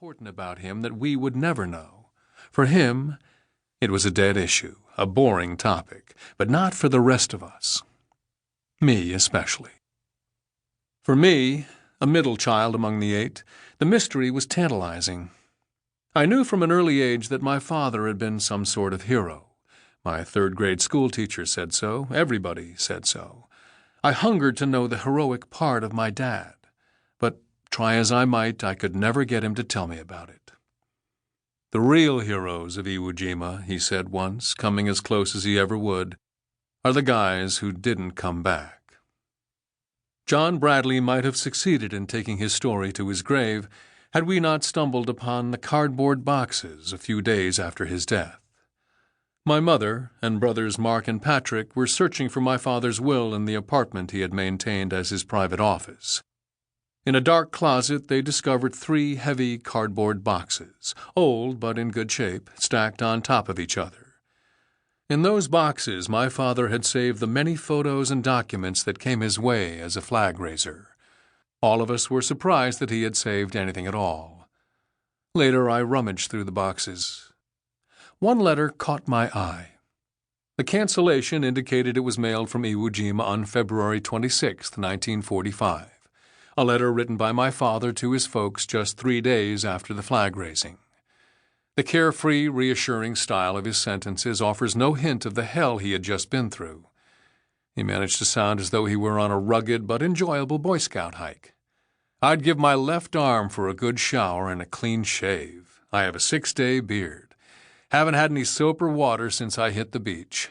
important about him that we would never know. For him, it was a dead issue, a boring topic, but not for the rest of us. Me especially. For me, a middle child among the 8, the mystery was tantalizing. I knew from an early age that my father had been some sort of hero. My third-grade schoolteacher said so. Everybody said so. I hungered to know the heroic part of my dad, but try as I might, I could never get him to tell me about it. The real heroes of Iwo Jima, he said once, coming as close as he ever would, are the guys who didn't come back. John Bradley might have succeeded in taking his story to his grave had we not stumbled upon the cardboard boxes a few days after his death. My mother and brothers Mark and Patrick were searching for my father's will in the apartment he had maintained as his private office. In a dark closet, they discovered 3 heavy cardboard boxes, old but in good shape, stacked on top of each other. In those boxes, my father had saved the many photos and documents that came his way as a flag raiser. All of us were surprised that he had saved anything at all. Later, I rummaged through the boxes. One letter caught my eye. The cancellation indicated it was mailed from Iwo Jima on February 26, 1945, a letter written by my father to his folks just 3 days after the flag raising. The carefree, reassuring style of his sentences offers no hint of the hell he had just been through. He managed to sound as though he were on a rugged but enjoyable Boy Scout hike. I'd give my left arm for a good shower and a clean shave. I have a 6-day beard. Haven't had any soap or water since I hit the beach.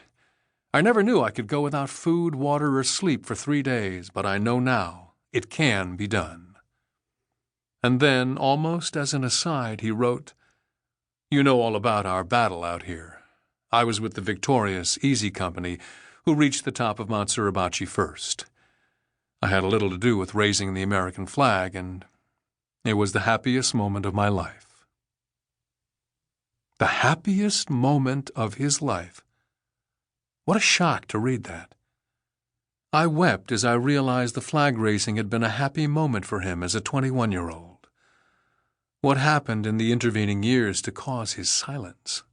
I never knew I could go without food, water, or sleep for 3 days, but I know now it can be done. And then, almost as an aside, he wrote, "You know all about our battle out here. I was with the victorious Easy Company, who reached the top of Mount Suribachi first. I had a little to do with raising the American flag, and it was the happiest moment of my life." The happiest moment of his life. What a shock to read that. I wept as I realized the flag raising had been a happy moment for him as a 21-year-old. What happened in the intervening years to cause his silence?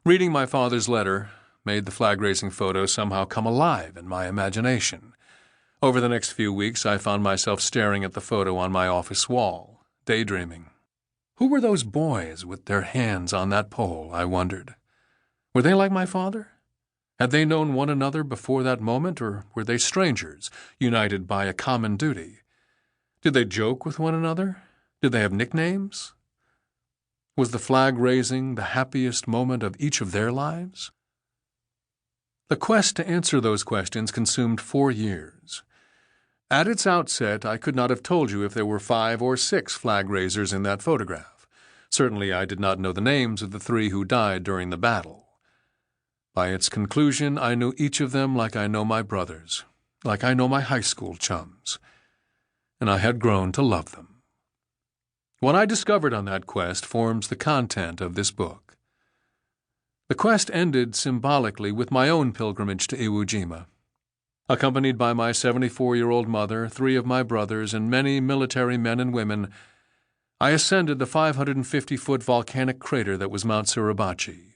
Reading my father's letter made the flag-raising photo somehow come alive in my imagination. Over the next few weeks, I found myself staring at the photo on my office wall, daydreaming. Who were those boys with their hands on that pole, I wondered. Were they like my father? Had they known one another before that moment, or were they strangers, united by a common duty? Did they joke with one another? Did they have nicknames? Was the flag raising the happiest moment of each of their lives? The quest to answer those questions consumed 4 years. At its outset, I could not have told you if there were 5 or 6 flag raisers in that photograph. Certainly I did not know the names of the 3 who died during the battle. By its conclusion, I knew each of them like I know my brothers, like I know my high school chums, and I had grown to love them. What I discovered on that quest forms the content of this book. The quest ended symbolically with my own pilgrimage to Iwo Jima. Accompanied by my 74-year-old mother, 3 of my brothers, and many military men and women, I ascended the 550-foot volcanic crater that was Mount Suribachi.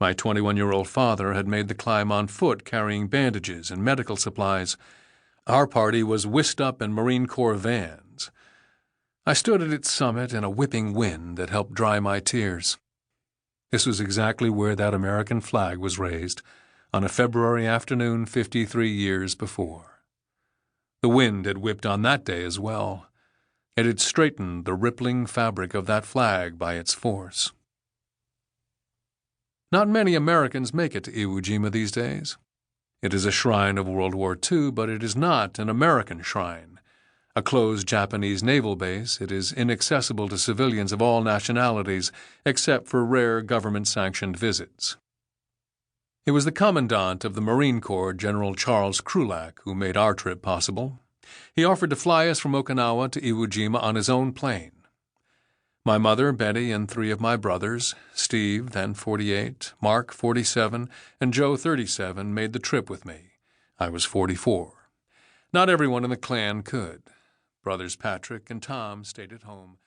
My 21-year-old father had made the climb on foot, carrying bandages and medical supplies. Our party was whisked up in Marine Corps vans. I stood at its summit in a whipping wind that helped dry my tears. This was exactly where that American flag was raised, on a February afternoon 53 years before. The wind had whipped on that day as well. It had straightened the rippling fabric of that flag by its force. Not many Americans make it to Iwo Jima these days. It is a shrine of World War II, but it is not an American shrine. A closed Japanese naval base, it is inaccessible to civilians of all nationalities except for rare government-sanctioned visits. It was the Commandant of the Marine Corps, General Charles Krulak, who made our trip possible. He offered to fly us from Okinawa to Iwo Jima on his own plane. My mother, Betty, and 3 of my brothers, Steve, then 48, Mark, 47, and Joe, 37, made the trip with me. I was 44. Not everyone in the clan could. Brothers Patrick and Tom stayed at home.